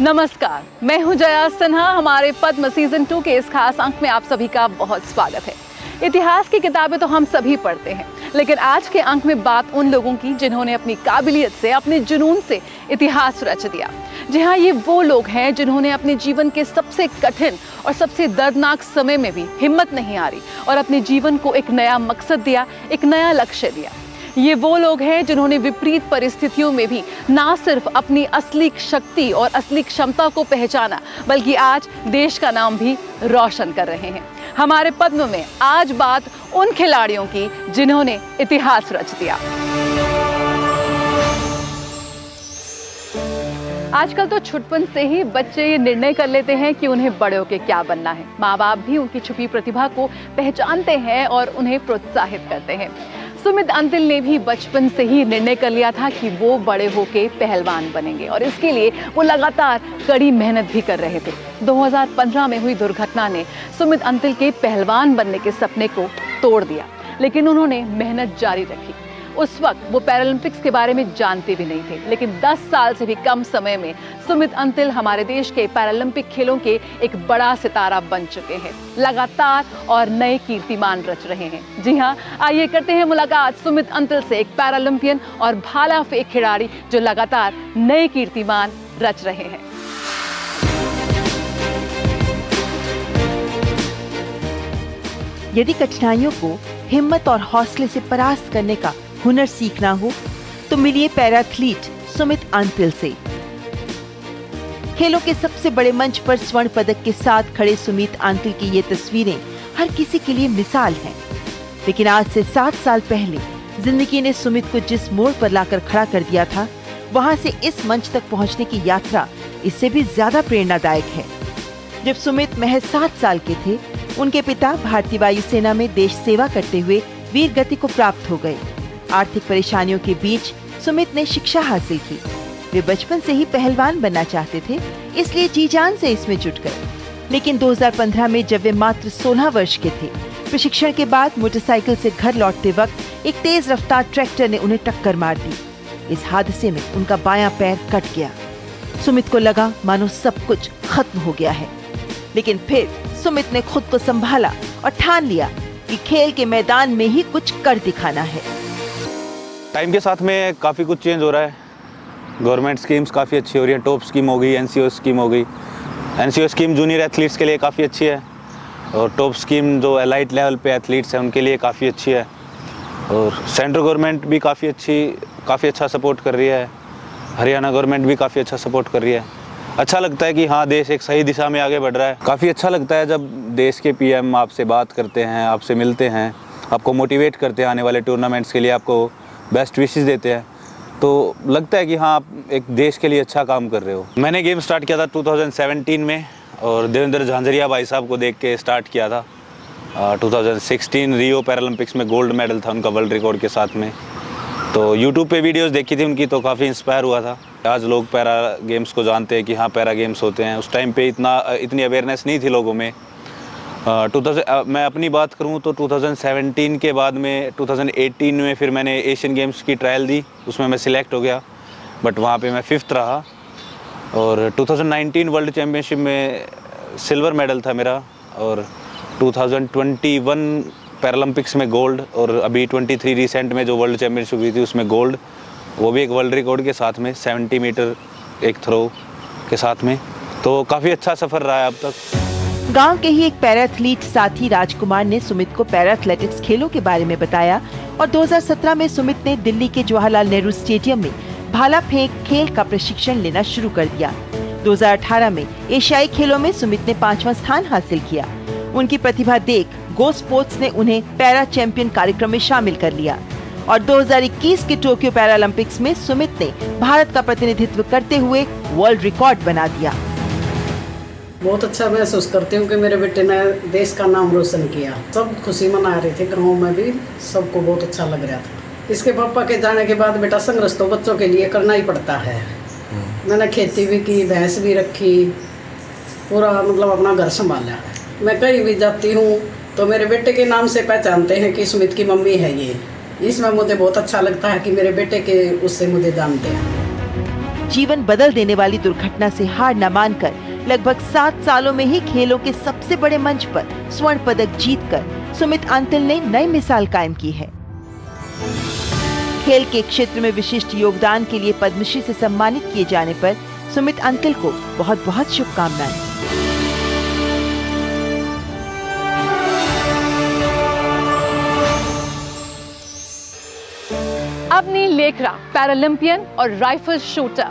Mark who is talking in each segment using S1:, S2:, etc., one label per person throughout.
S1: नमस्कार, मैं हूं जया सिन्हा। हमारे पद्म सीजन 2 के इस खास अंक में आप सभी का बहुत स्वागत है। इतिहास की किताबें तो हम सभी पढ़ते हैं, लेकिन आज के अंक में बात उन लोगों की जिन्होंने अपनी काबिलियत से, अपने जुनून से इतिहास रच दिया। जी हाँ, ये वो लोग हैं जिन्होंने अपने जीवन के सबसे कठिन और सबसे दर्दनाक समय में भी हिम्मत नहीं हारी और अपने जीवन को एक नया मकसद दिया, एक नया लक्ष्य दिया। ये वो लोग हैं जिन्होंने विपरीत परिस्थितियों में भी ना सिर्फ अपनी असली शक्ति और असली क्षमता को पहचाना, बल्कि आज देश का नाम भी रोशन कर रहे हैं। हमारे पद्म में आज बात उन खिलाड़ियों की जिन्होंने इतिहास रच दिया। आजकल तो छुटपन से ही बच्चे ये निर्णय कर लेते हैं कि उन्हें बड़े होकर क्या बनना है। माँ बाप भी उनकी छुपी प्रतिभा को पहचानते हैं और उन्हें प्रोत्साहित करते हैं। सुमित अंतिल ने भी बचपन से ही निर्णय कर लिया था कि वो बड़े होके पहलवान बनेंगे और इसके लिए वो लगातार कड़ी मेहनत भी कर रहे थे। 2015 में हुई दुर्घटना ने सुमित अंतिल के पहलवान बनने के सपने को तोड़ दिया, लेकिन उन्होंने मेहनत जारी रखी। उस वक्त वो पैरालंपिक्स के बारे में जानते भी नहीं थे, लेकिन 10 साल से भी कम समय में सुमित अंतिल हमारे देश के पैरालंपिक खेलों के एक बड़ा सितारा बन चुके हैं। लगातार और नए कीर्तिमान रच रहे हैं। जी हाँ, आइए करते हैं मुलाकात सुमित अंतिल से, एक पैरालंपियन और भाला फेंक खिलाड़ी जो लगातार नए कीर्तिमान रच रहे हैं।
S2: यदि कठिनाइयों को हिम्मत और हौसले से परास्त करने का हुनर सीखना हो तो मिलिए पैराथलीट सुमित अंतिल से। खेलों के सबसे बड़े मंच पर स्वर्ण पदक के साथ खड़े सुमित अंतिल की ये तस्वीरें हर किसी के लिए मिसाल हैं। लेकिन आज से 7 साल पहले जिंदगी ने सुमित को जिस मोड़ पर लाकर खड़ा कर दिया था, वहां से इस मंच तक पहुंचने की यात्रा इससे भी ज्यादा प्रेरणादायक है। जब सुमित महज 7 साल के थे, उनके पिता भारतीय वायुसेना में देश सेवा करते हुए वीर गति को प्राप्त हो गए। आर्थिक परेशानियों के बीच सुमित ने शिक्षा हासिल की। वे बचपन से ही पहलवान बनना चाहते थे, इसलिए जी जान से इसमें जुट गए। लेकिन 2015 में जब वे मात्र 16 वर्ष के थे, प्रशिक्षण के बाद मोटरसाइकिल से घर लौटते वक्त एक तेज रफ्तार ट्रैक्टर ने उन्हें टक्कर मार दी। इस हादसे में उनका बायां पैर कट गया। सुमित को लगा मानो सब कुछ खत्म हो गया है, लेकिन फिर सुमित ने खुद को संभाला और ठान लिया कि खेल के मैदान में ही कुछ कर दिखाना है।
S3: टाइम के साथ में काफ़ी कुछ चेंज हो रहा है। गवर्नमेंट स्कीम्स काफ़ी अच्छी हो रही है। टॉप स्कीम हो गई, एनसीओ स्कीम हो गई। एनसीओ स्कीम जूनियर एथलीट्स के लिए काफ़ी अच्छी है और टॉप स्कीम जो एलाइट लेवल पे एथलीट्स हैं उनके लिए काफ़ी अच्छी है। और सेंट्रल गवर्नमेंट भी काफ़ी अच्छा सपोर्ट कर रही है। हरियाणा गवर्नमेंट भी काफ़ी अच्छा सपोर्ट कर रही है। अच्छा लगता है कि हाँ, देश एक सही दिशा में आगे बढ़ रहा है। काफ़ी अच्छा लगता है जब देश के पीएम आपसे बात करते हैं, आपसे मिलते हैं, आपको मोटिवेट करते हैं आने वाले टूर्नामेंट्स के लिए, आपको बेस्ट विशेस देते हैं, तो लगता है कि हाँ, आप एक देश के लिए अच्छा काम कर रहे हो। मैंने गेम स्टार्ट किया था 2017 में और देवेंद्र झांझरिया भाई साहब को देख के स्टार्ट किया था। 2016 रियो पैरालंपिक्स में गोल्ड मेडल था उनका वर्ल्ड रिकॉर्ड के साथ में। तो यूट्यूब पे वीडियोस देखी थी उनकी, तो काफ़ी इंस्पायर हुआ था। आज लोग पैरा गेम्स को जानते हैं कि हाँ, पैरा गेम्स होते हैं। उस टाइम पे इतनी अवेयरनेस नहीं थी लोगों में। मैं अपनी बात करूं तो 2017 के बाद में 2018 में फिर मैंने एशियन गेम्स की ट्रायल दी, उसमें मैं सिलेक्ट हो गया, बट वहाँ पे मैं 5th रहा। और 2019 वर्ल्ड चैम्पियनशिप में सिल्वर मेडल था मेरा, और 2021 पैरालंपिक्स में गोल्ड, और अभी 23 रिसेंट में जो वर्ल्ड चैम्पियनशिप हुई थी उसमें गोल्ड, वो भी एक वर्ल्ड रिकॉर्ड के साथ में 70 मीटर एक थ्रो के साथ में। तो काफ़ी अच्छा सफ़र रहा है अब तक।
S2: गांव के ही एक पैराथलीट साथी राजकुमार ने सुमित को पैराथलेटिक्स खेलों के बारे में बताया और 2017 में सुमित ने दिल्ली के जवाहरलाल नेहरू स्टेडियम में भाला फेंक खेल का प्रशिक्षण लेना शुरू कर दिया। 2018 में एशियाई खेलों में सुमित ने 5वां स्थान हासिल किया। उनकी प्रतिभा देख गो स्पोर्ट्स ने उन्हें पैरा चैंपियन कार्यक्रम में शामिल कर लिया और 2021 के टोक्यो पैरालंपिक्स में सुमित ने भारत का प्रतिनिधित्व करते हुए वर्ल्ड रिकॉर्ड बना दिया।
S4: बहुत अच्छा महसूस करती हूँ कि मेरे बेटे ने देश का नाम रोशन किया। सब खुशी मना रहे थे, गाँव में भी सबको बहुत अच्छा लग रहा था। इसके पापा के जाने के बाद बेटा संघर्ष तो बच्चों के लिए करना ही पड़ता है। मैंने खेती भी की, भैंस भी रखी, पूरा मतलब अपना घर संभाला। मैं कहीं भी जाती हूँ तो मेरे बेटे के नाम से पहचानते हैं कि सुमित की मम्मी है ये। इसमें मुझे बहुत अच्छा लगता है कि मेरे बेटे के उससे मुझे जानते हैं।
S2: जीवन बदल देने वाली दुर्घटना से हार न मानकर लगभग 7 सालों में ही खेलों के सबसे बड़े मंच पर स्वर्ण पदक जीतकर सुमित अंतिल ने नई मिसाल कायम की है। खेल के क्षेत्र में विशिष्ट योगदान के लिए पद्मश्री से सम्मानित किए जाने पर सुमित अंतिल को बहुत बहुत शुभकामनाएं।
S1: अवनी लेखरा पैरालंपियन और राइफल शूटर।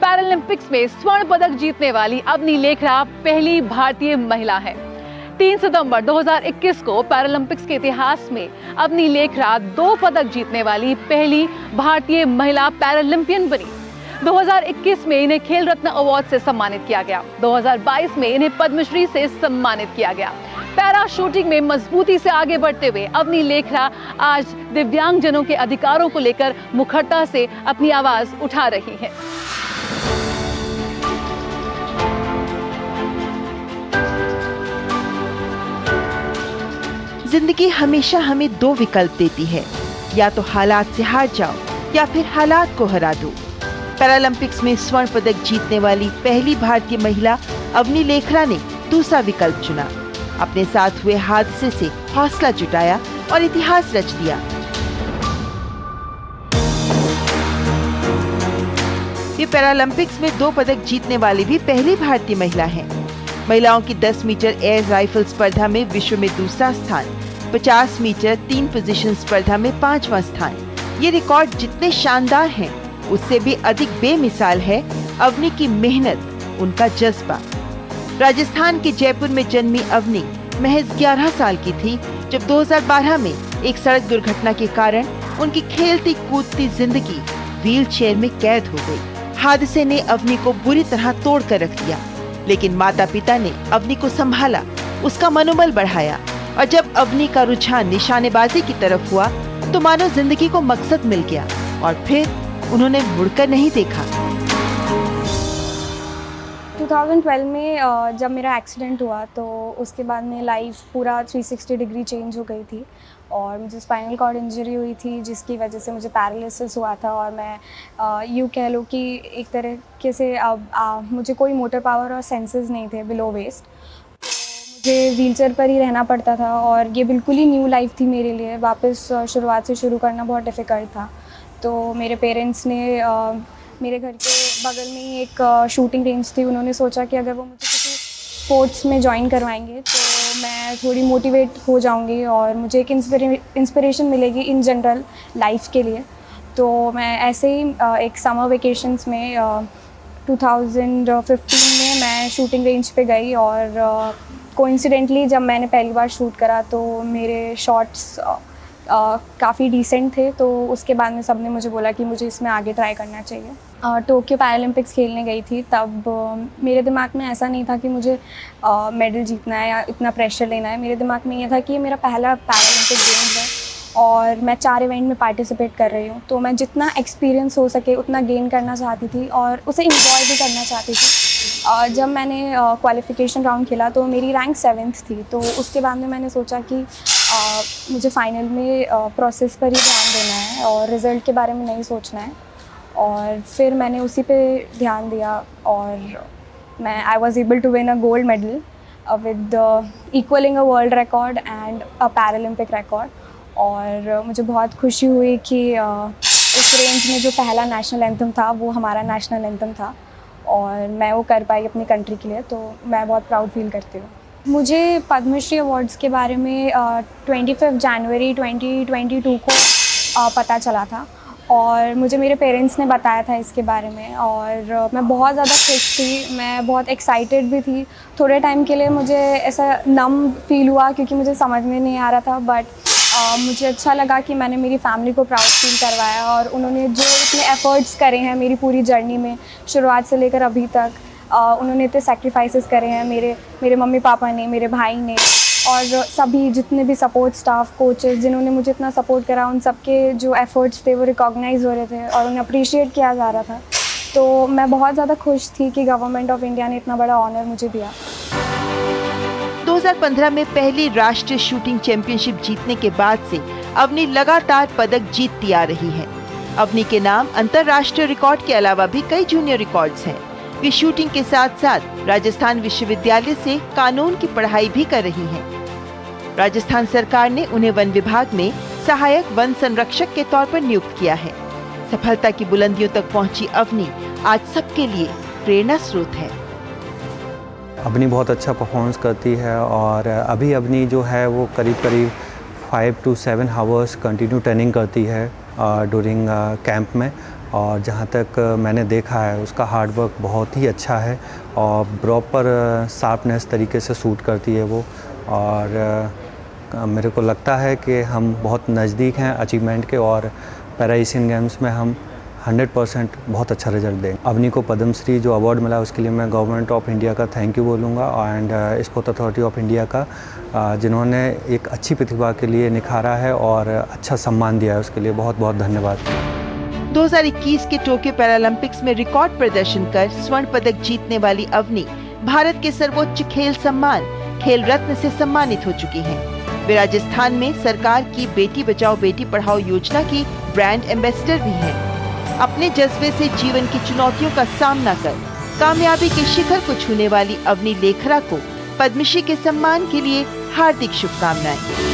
S1: पैरालंपिक्स में स्वर्ण पदक जीतने वाली अवनी लेखरा पहली भारतीय महिला है। 3 सितंबर 2021 को पैरालंपिक्स के इतिहास में अवनी लेखरा 2 पदक जीतने वाली पहली भारतीय महिला पैरालंपियन बनी। 2021 में इन्हें खेल रत्न अवार्ड से सम्मानित किया गया। 2022 में इन्हें पद्मश्री से सम्मानित किया गया। पैरा शूटिंग में मजबूती से आगे बढ़ते हुए अवनी लेखरा आज दिव्यांगजनों के अधिकारों को लेकर मुखरता से अपनी आवाज उठा रही हैं।
S2: जिंदगी हमेशा हमें 2 विकल्प देती है, या तो हालात से हार जाओ या फिर हालात को हरा दो। पैरालंपिक्स में स्वर्ण पदक जीतने वाली पहली भारतीय महिला अवनी लेखरा ने दूसरा विकल्प चुना। अपने साथ हुए हादसे से हौसला जुटाया और इतिहास रच दिया। ये पैरालंपिक्स में 2 पदक जीतने वाली भी पहली भारतीय महिला हैं। महिलाओं की 10 मीटर एयर राइफल स्पर्धा में विश्व में दूसरा स्थान, 50 मीटर 3 पोजीशन स्पर्धा में 5वां स्थान। ये रिकॉर्ड जितने शानदार हैं, उससे भी अधिक बेमिसाल है अवनी की मेहनत, उनका जज्बा। राजस्थान के जयपुर में जन्मी अवनी महज 11 साल की थी जब 2012 में एक सड़क दुर्घटना के कारण उनकी खेलती कूदती जिंदगी व्हीलचेयर में कैद हो गई। हादसे ने अवनी को बुरी तरह तोड़ कर रख दिया, लेकिन माता पिता ने अवनी को संभाला, उसका मनोबल बढ़ाया और जब अवनी का रुझान निशानेबाजी की तरफ हुआ तो मानो जिंदगी को मकसद मिल गया और फिर उन्होंने मुड़कर नहीं देखा।
S5: 2012 में जब मेरा एक्सीडेंट हुआ तो उसके बाद में लाइफ पूरा 360 डिग्री चेंज हो गई थी और मुझे स्पाइनल कॉर्ड इंजरी हुई थी, जिसकी वजह से मुझे पैरालिसिस हुआ था और मैं यूँ कह लो कि एक तरीके से अब मुझे कोई मोटर पावर और सेंसेस नहीं थे बिलो वेस्ट। मुझे व्हीलचेयर पर ही रहना पड़ता था और ये बिल्कुल ही न्यू लाइफ थी मेरे लिए। वापस शुरुआत से शुरू करना बहुत डिफ़िकल्ट था। तो मेरे पेरेंट्स ने मेरे घर के बगल में ही एक शूटिंग रेंज थी, उन्होंने सोचा कि अगर वो मुझे किसी स्पोर्ट्स में ज्वाइन करवाएंगे तो मैं थोड़ी मोटिवेट हो जाऊंगी और मुझे एक इंस्पिरेशन मिलेगी इन जनरल लाइफ के लिए। तो मैं ऐसे ही एक समर वेकेशंस में 2015 में मैं शूटिंग रेंज पे गई और कोइंसिडेंटली जब मैंने पहली बार शूट करा तो मेरे शॉट्स काफ़ी डिसेंट थे। तो उसके बाद में सबने मुझे बोला कि मुझे इसमें आगे ट्राई करना चाहिए। टोक्यो पैरालंपिक्स खेलने गई थी तब मेरे दिमाग में ऐसा नहीं था कि मुझे मेडल जीतना है या इतना प्रेशर लेना है। मेरे दिमाग में ये था कि ये मेरा पहला पैरालंपिक गेम्स है और मैं 4 इवेंट में पार्टिसिपेट कर रही हूँ, तो मैं जितना एक्सपीरियंस हो सके उतना गेन करना चाहती थी और उसे इंजॉय भी करना चाहती थी। जब मैंने क्वालिफ़िकेशन राउंड खेला तो मेरी रैंक 7th थी। तो उसके बाद में मैंने सोचा कि मुझे फ़ाइनल में प्रोसेस पर ही ध्यान देना है और रिज़ल्ट के बारे में नहीं सोचना है, और फिर मैंने उसी पे ध्यान दिया और I was able to win a gold medal with equalling a world record and a Paralympic record. और मुझे बहुत खुशी हुई कि उस रेंज में जो पहला नेशनल एंथम था वो हमारा नेशनल एंथम था और मैं वो कर पाई अपनी कंट्री के लिए, तो मैं बहुत प्राउड फील करती हूँ। मुझे पद्मश्री अवार्ड्स के बारे में 25 जनवरी 2022 को पता चला था और मुझे मेरे पेरेंट्स ने बताया था इसके बारे में और मैं बहुत ज़्यादा खुश थी, मैं बहुत एक्साइटेड भी थी। थोड़े टाइम के लिए मुझे ऐसा नम फील हुआ क्योंकि मुझे समझ में नहीं आ रहा था, बट मुझे अच्छा लगा कि मैंने मेरी फैमिली को प्राउड फील करवाया और उन्होंने जो इतने एफ़र्ट्स करे हैं मेरी पूरी जर्नी में शुरुआत से लेकर अभी तक, उन्होंने इतने सैक्रिफाइसेस करे हैं मेरे मम्मी पापा ने, मेरे भाई ने और सभी जितने भी सपोर्ट स्टाफ, कोचेस जिन्होंने मुझे इतना सपोर्ट करा, उन सब के जो एफ़र्ट्स थे वो रिकॉग्नाइज़ हो रहे थे और उन्हें अप्रिशिएट किया जा रहा था। तो मैं बहुत ज़्यादा खुश थी कि गवर्नमेंट ऑफ इंडिया ने इतना बड़ा ऑनर मुझे दिया।
S2: 2015 में पहली राष्ट्रीय शूटिंग चैंपियनशिप जीतने के बाद से अवनी लगातार पदक जीतती आ रही है। अवनी के नाम अंतर्राष्ट्रीय रिकॉर्ड के अलावा भी कई जूनियर रिकॉर्ड्स हैं। वे शूटिंग के साथ साथ राजस्थान विश्वविद्यालय से कानून की पढ़ाई भी कर रही हैं। राजस्थान सरकार ने उन्हें वन विभाग में सहायक वन संरक्षक के तौर पर नियुक्त किया है। सफलता की बुलंदियों तक पहुंची अवनी आज सबके लिए प्रेरणा स्रोत है।
S6: अवनी बहुत अच्छा परफॉर्मेंस करती है और अभी अवनी जो है वो करीब 5 to 7 आवर्स कंटिन्यू ट्रेनिंग करती है ड्यूरिंग कैंप में। और जहाँ तक मैंने देखा है उसका हार्ड वर्क बहुत ही अच्छा है और प्रॉपर शार्पनेस तरीके से शूट करती है वो। और मेरे को लगता है कि हम बहुत नज़दीक हैं अचीवमेंट के और पैरा एशियन गेम्स में हम 100% बहुत अच्छा रिजल्ट दें। अवनी को पद्मश्री जो अवार्ड मिला उसके लिए मैं गवर्नमेंट ऑफ इंडिया का थैंक यू बोलूँगा and sports authority of India का, जिन्होंने एक अच्छी प्रतिभा के लिए निखारा है और अच्छा सम्मान दिया है, उसके लिए बहुत बहुत धन्यवाद।
S2: 2021 के टोक्यो पैरालंपिक्स में रिकॉर्ड प्रदर्शन कर स्वर्ण पदक जीतने वाली अवनी भारत के सर्वोच्च खेल सम्मान खेल रत्न से सम्मानित हो चुकी हैं। वे राजस्थान में सरकार की बेटी बचाओ बेटी पढ़ाओ योजना की ब्रांड एम्बेसडर भी हैं। अपने जज्बे से जीवन की चुनौतियों का सामना कर कामयाबी के शिखर को छूने वाली अवनी लेखरा को पद्मश्री के सम्मान के लिए हार्दिक शुभकामनाएं।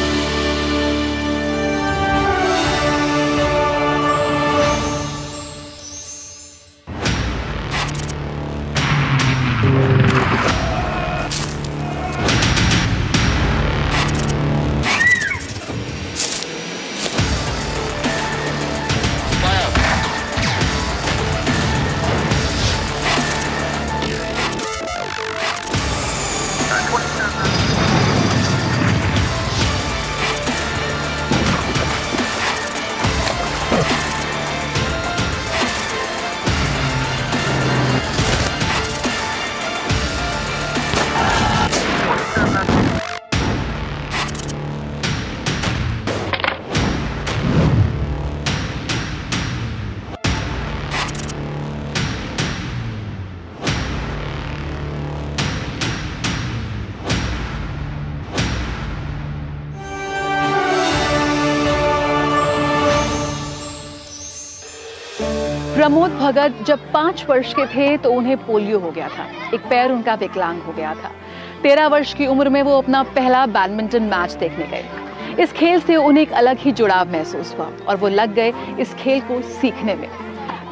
S1: प्रमोद भगत जब 5 वर्ष के थे तो उन्हें पोलियो हो गया था, एक पैर उनका विकलांग हो गया था। 13 वर्ष की उम्र में वो अपना पहला बैडमिंटन मैच देखने गए। इस खेल से उन्हें एक अलग ही जुड़ाव महसूस हुआ और वो लग गए इस खेल को सीखने में।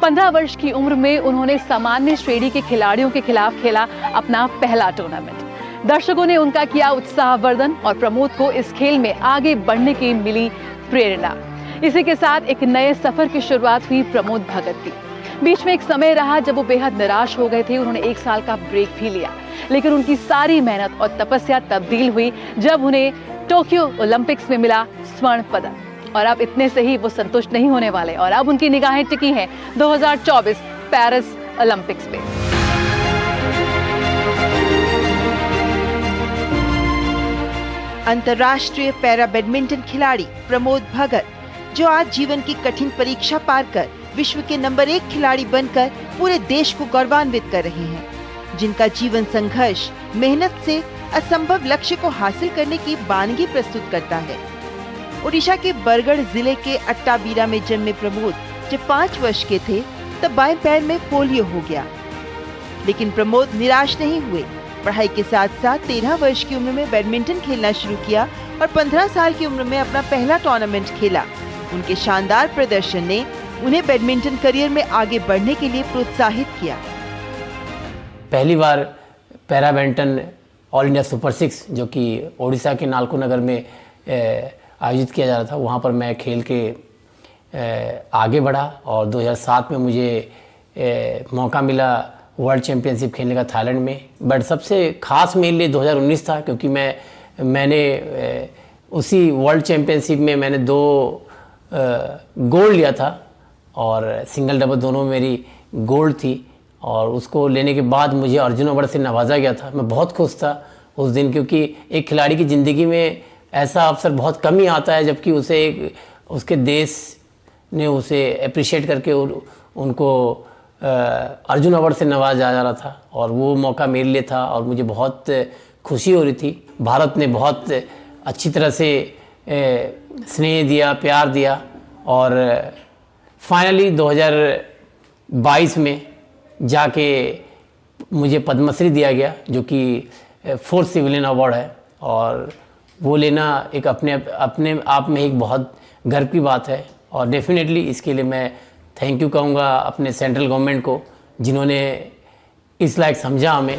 S1: 15 वर्ष की उम्र में उन्होंने सामान्य श्रेणी के खिलाड़ियों के खिलाफ खेला अपना पहला टूर्नामेंट। दर्शकों ने उनका किया उत्साहवर्धन और प्रमोद को इस खेल में आगे बढ़ने की मिली प्रेरणा। इसी के साथ एक नए सफर की शुरुआत हुई प्रमोद भगत की। बीच में एक समय रहा जब वो बेहद निराश हो गए थे। उन्होंने 1 साल का ब्रेक भी लिया, लेकिन उनकी सारी मेहनत और तपस्या तब्दील हुई जब उन्हें टोक्यो ओलंपिक्स में मिला स्वर्ण पदक। और अब इतने से ही वो संतुष्ट नहीं होने वाले और अब उनकी निगाहें टिकी हैं 2024 पेरिस ओलंपिक्स पे।
S2: अंतर्राष्ट्रीय पैरा बैडमिंटन खिलाड़ी प्रमोद भगत, जो आज जीवन की कठिन परीक्षा पार कर विश्व के नंबर 1 खिलाड़ी बनकर पूरे देश को गौरवान्वित कर रहे हैं, जिनका जीवन संघर्ष मेहनत से असंभव लक्ष्य को हासिल करने की बानगी प्रस्तुत करता है। ओडिशा के बरगढ़ जिले के अट्टाबीरा में जन्मे प्रमोद जब 5 वर्ष के थे तब बाएं पैर में पोलियो हो गया, लेकिन प्रमोद निराश नहीं हुए। पढ़ाई के साथ साथ 13 वर्ष की उम्र में बैडमिंटन खेलना शुरू किया और 15 साल की उम्र में अपना पहला टूर्नामेंट खेला। उनके शानदार प्रदर्शन ने उन्हें बैडमिंटन करियर में आगे बढ़ने के लिए प्रोत्साहित किया।
S7: पहली बार para badminton all India super 6 जो कि ओडिशा के नालको नगर में आयोजित किया जा रहा था, वहाँ पर मैं खेल के आगे बढ़ा और 2007 में मुझे मौका मिला वर्ल्ड चैम्पियनशिप खेलने का थाईलैंड में। बट सबसे खास मेरे लिए 2019 था, क्योंकि मैंने उसी वर्ल्ड चैम्पियनशिप में मैंने 2 गोल्ड लिया था और सिंगल डबल दोनों में मेरी गोल्ड थी। और उसको लेने के बाद मुझे अर्जुन अवार्ड से नवाजा गया था। मैं बहुत खुश था उस दिन, क्योंकि एक खिलाड़ी की ज़िंदगी में ऐसा अवसर बहुत कम ही आता है, जबकि उसे उसके देश ने उसे अप्रिशिएट करके उनको अर्जुन अवार्ड से नवाजा जा रहा था और वो मौका मेरे लिए था और मुझे बहुत खुशी हो रही थी। भारत ने बहुत अच्छी तरह से स्नेह दिया, प्यार दिया और फाइनली 2022 में जाके मुझे पद्मश्री दिया गया, जो कि 4th सिविलियन अवार्ड है, और वो लेना एक अपने आप में एक बहुत गर्व की बात है। और डेफिनेटली इसके लिए मैं थैंक यू कहूँगा अपने सेंट्रल गवर्नमेंट को, जिन्होंने इस लायक समझा हमें।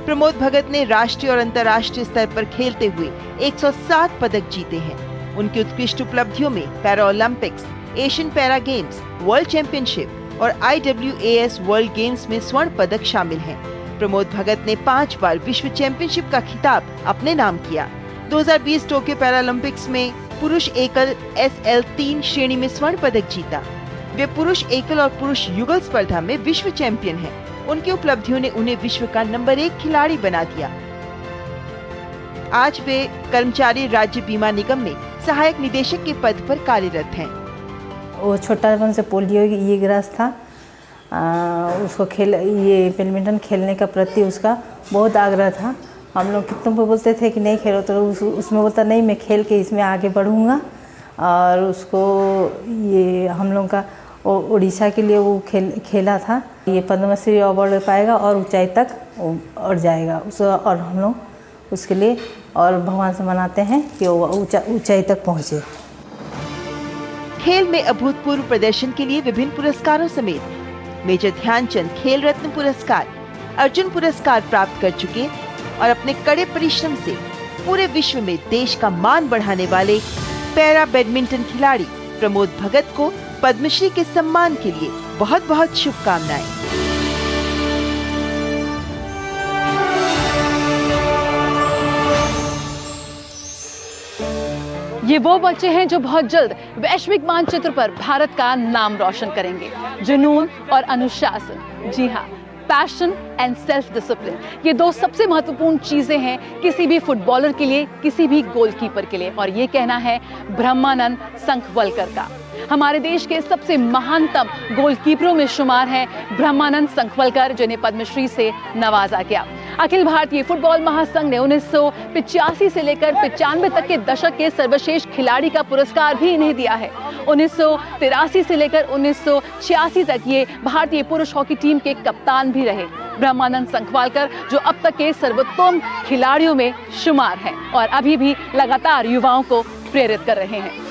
S2: प्रमोद भगत ने राष्ट्रीय और अंतर्राष्ट्रीय स्तर पर खेलते हुए 107 पदक जीते हैं। उनकी उत्कृष्ट उपलब्धियों में para Olympics, Asian para games, world championship और IWAS वर्ल्ड गेम्स में स्वर्ण पदक शामिल हैं। प्रमोद भगत ने 5 बार विश्व चैंपियनशिप का खिताब अपने नाम किया। 2020 टोक्यो पैरालंपिक्स में पुरुष एकल SL3 श्रेणी में स्वर्ण पदक जीता। वे पुरुष एकल और पुरुष युगल स्पर्धा में विश्व चैंपियन हैं। उनकी उपलब्धियों ने उन्हें विश्व का नंबर 1 खिलाड़ी बना दिया। आज वे कर्मचारी राज्य बीमा निगम में सहायक निदेशक के पद पर कार्यरत हैं।
S8: वो छोटापन से पोलियो ये ग्रस्त था। उसको ये बैडमिंटन खेलने का प्रति उसका बहुत आग्रह था। हम लोग कितनों को बोलते थे कि नहीं खेलो, तो उसमें बोलता नहीं, मैं खेल के इसमें आगे बढ़ूँगा। और उसको ये हम लोग का उड़ीसा के लिए वो खेला था। ये पद्मश्री अवार्ड पाएगा और ऊंचाई तक और जाएगा उसको, और हम लोग उसके लिए और भगवान से मनाते हैं कि वो ऊंचाई तक पहुँचे।
S2: खेल में अभूतपूर्व प्रदर्शन के लिए विभिन्न पुरस्कारों समेत मेजर ध्यानचंद खेल रत्न पुरस्कार, अर्जुन पुरस्कार प्राप्त कर चुके और अपने कड़े परिश्रम से पूरे विश्व में देश का मान बढ़ाने वाले पैरा बैडमिंटन खिलाड़ी प्रमोद भगत को पद्मश्री के सम्मान के लिए बहुत बहुत शुभकामनाएं।
S1: ये वो बच्चे हैं जो बहुत जल्द वैश्विक मानचित्र पर भारत का नाम रोशन करेंगे। जुनून और अनुशासन, जी हाँ, पैशन एंड सेल्फ डिसिप्लिन, ये 2 सबसे महत्वपूर्ण चीजें हैं किसी भी फुटबॉलर के लिए, किसी भी गोलकीपर के लिए। और ये कहना है ब्रह्मानंद संखवलकर का। हमारे देश के सबसे महानतम गोलकीपरों में शुमार हैं ब्रह्मानंद संखवलकर, जिन्हें पद्मश्री से नवाजा गया। अखिल भारतीय फुटबॉल महासंघ ने 1985 से लेकर 95 तक के दशक के सर्वश्रेष्ठ खिलाड़ी का पुरस्कार भी इन्हें दिया है। 1983 से लेकर 1986 तक ये भारतीय पुरुष हॉकी टीम के कप्तान भी रहे। ब्रह्मानंद संखवालकर जो अब तक के सर्वोत्तम खिलाड़ियों में शुमार हैं और अभी भी लगातार युवाओं को प्रेरित कर रहे हैं।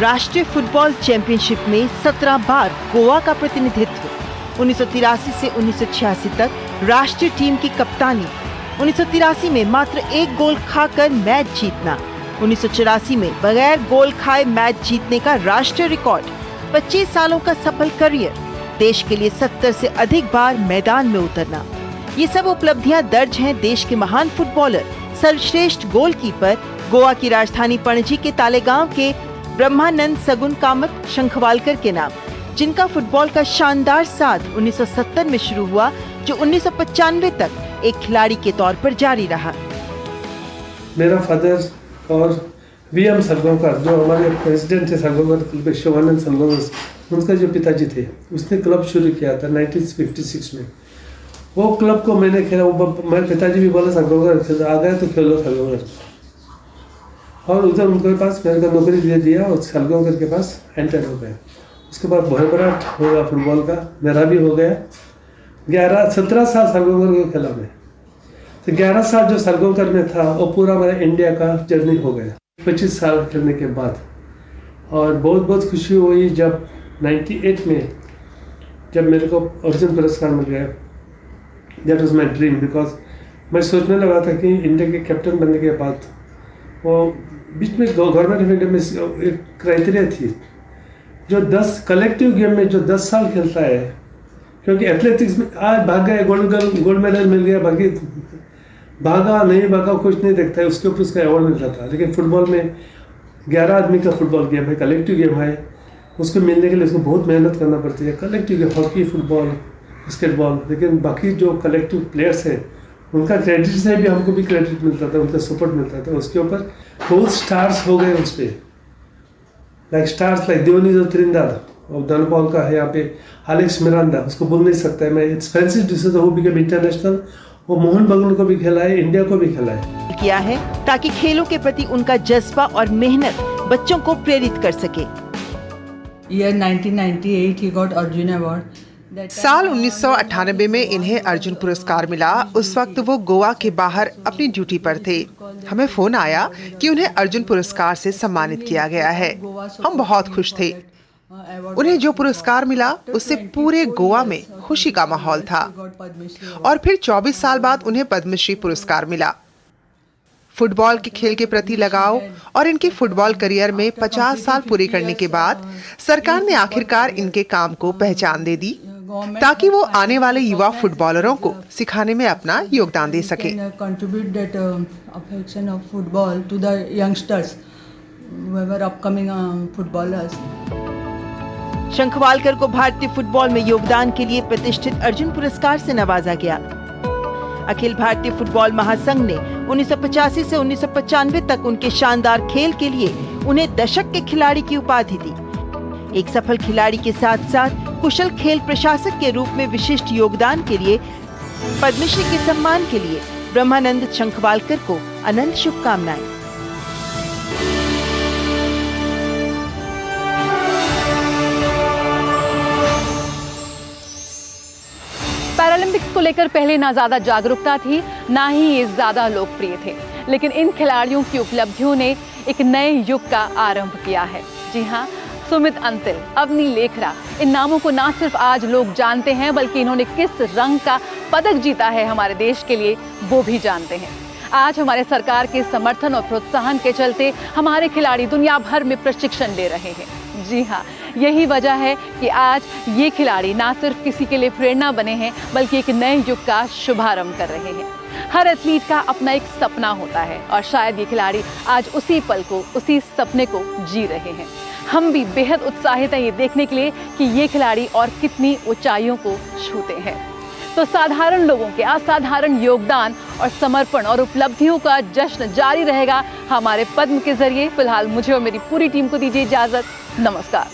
S2: राष्ट्रीय फुटबॉल चैंपियनशिप में 17 बार गोवा का प्रतिनिधित्व, 1983 से 1986 तक राष्ट्रीय टीम की कप्तानी, 1983 में मात्र 1 गोल खाकर मैच जीतना, 1984 में बगैर गोल खाए मैच जीतने का राष्ट्रीय रिकॉर्ड, 25 सालों का सफल करियर, देश के लिए 70 से अधिक बार मैदान में उतरना, ये सब उपलब्धियां दर्ज हैं देश के महान फुटबॉलर, सर्वश्रेष्ठ गोलकीपर, गोवा की राजधानी पणजी के तालेगांव के ब्रह्मानंद सगुन कामत शंखवालकर के नाम, जिनका फुटबॉल का शानदार साथ 1970 में शुरू हुआ, जो 1995 तक एक खिलाड़ी के तौर पर जारी रहा।
S9: मेरा फादर और VM सरगोंकर, जो हमारे प्रेसिडेंट थे सरगोंकर, शिवानंद सरगोंकर, उनका जो पिताजी थे, उसने क्लब शुरू किया था 1956 में। वो क्लब को मैंने खेला, मेरे पिताजी भी बोला सरगोंकर आ गए तो खेलो सरगोंकर, और उधर उनके पास मेरे को नौकरी दे दिया और सरगोंकर के पास एंटर हो गया। उसके बाद बहुत बड़ा होगा फुटबॉल का, मेरा भी हो गया। 17 साल सरगोंकर को खेला मैं, तो 11 साल जो सरगोंकर में था वो पूरा मेरा इंडिया का जर्नी हो गया 25 साल खेलने के बाद। और बहुत बहुत खुशी हुई जब 98 में जब मेरे को अर्जुन पुरस्कार मिल गया। That was my dream, because मैं सोचने लगा था कि इंडिया के कैप्टन बनने के बाद वो बीच में गवर्नमेंट ऑफ इंडिया में एक क्राइटेरिया थी, जो 10 कलेक्टिव गेम में जो 10 साल खेलता है, क्योंकि एथलेटिक्स में आज भाग गए गोल्ड मेडल मिल गया, बाकी भागा नहीं भागा कुछ नहीं देखता है, उसके ऊपर उसका अवार्ड मिलता था। लेकिन फुटबॉल में 11 आदमी का फुटबॉल गेम है, कलेक्टिव गेम है, उसको मिलने के लिए उसको बहुत मेहनत करना पड़ती है। Collective game hockey, football, basketball, लेकिन बाकी जो कलेक्टिव प्लेयर्स हैं उनका क्रेडिट से भी हमको भी क्रेडिट मिलता था, उनका सपोर्ट मिलता था। उसके ऊपर बहुत स्टार्स हो गए उस पर, लाइक स्टार्स लाइक दियोनिज़ो त्रिनिदाद और धनपाल का है यहाँ पे, एलेक्स मिरांडा, उसको बोल नहीं सकता है मैं, it's Francis D'Souza who became international, वो मोहन बगान को भी खिलाए, इंडिया को भी खिलाए।
S2: किया है ताकि खेलों के प्रति उनका जज्बा और मेहनत बच्चों को प्रेरित कर सके।
S10: Year 1998 he got Arjun Award.
S11: साल 1998 में इन्हें अर्जुन पुरस्कार मिला। उस वक्त वो गोवा के बाहर अपनी ड्यूटी पर थे। हमें फोन आया कि उन्हें अर्जुन पुरस्कार से सम्मानित किया गया है। हम बहुत खुश थे। उन्हें जो पुरस्कार मिला उससे पूरे गोवा में खुशी का माहौल था। और फिर 24 साल बाद उन्हें पद्मश्री पुरस्कार मिला। फुटबॉल के खेल के प्रति लगाव और इनके फुटबॉल करियर में 50 साल पूरे करने के बाद सरकार ने आखिरकार इनके काम को पहचान दे दी, ताकि वो आने वाले युवा फुटबॉलरों को सिखाने में अपना योगदान दे सके।
S2: शंखवालकर को भारतीय फुटबॉल में योगदान के लिए प्रतिष्ठित अर्जुन पुरस्कार से नवाजा गया। अखिल भारतीय फुटबॉल महासंघ ने 1985 से 1995 तक उनके शानदार खेल के लिए उन्हें दशक के खिलाड़ी की उपाधि दी। एक सफल खिलाड़ी के साथ साथ कुशल खेल प्रशासक के रूप में विशिष्ट योगदान के लिए पद्मश्री के सम्मान के लिए ब्रह्मानंद शंखवालकर को अनंत शुभकामनाएं।
S1: पैरालंपिक्स को लेकर पहले ना ज्यादा जागरूकता थी, ना ही ये ज्यादा लोकप्रिय थे, लेकिन इन खिलाड़ियों की उपलब्धियों ने एक नए युग का आरंभ किया है। जी हाँ, सुमित अंतिल, अवनी लेखरा, इन नामों को ना सिर्फ आज लोग जानते हैं, बल्कि इन्होंने किस रंग का पदक जीता है हमारे देश के लिए वो भी जानते हैं। आज हमारे सरकार के समर्थन और प्रोत्साहन के चलते हमारे खिलाड़ी दुनिया भर में प्रशिक्षण ले रहे हैं। जी हाँ, यही वजह है कि आज ये खिलाड़ी ना सिर्फ किसी के लिए प्रेरणा बने हैं, बल्कि एक नए युग का शुभारंभ कर रहे हैं। हर एथलीट का अपना एक सपना होता है और शायद ये खिलाड़ी आज उसी पल को, उसी सपने को जी रहे हैं। हम भी बेहद उत्साहित हैं ये देखने के लिए कि ये खिलाड़ी और कितनी ऊंचाइयों को छूते हैं। तो साधारण लोगों के असाधारण योगदान और समर्पण और उपलब्धियों का जश्न जारी रहेगा हमारे पद्म के जरिए। फिलहाल मुझे और मेरी पूरी टीम को दीजिए इजाजत। नमस्कार।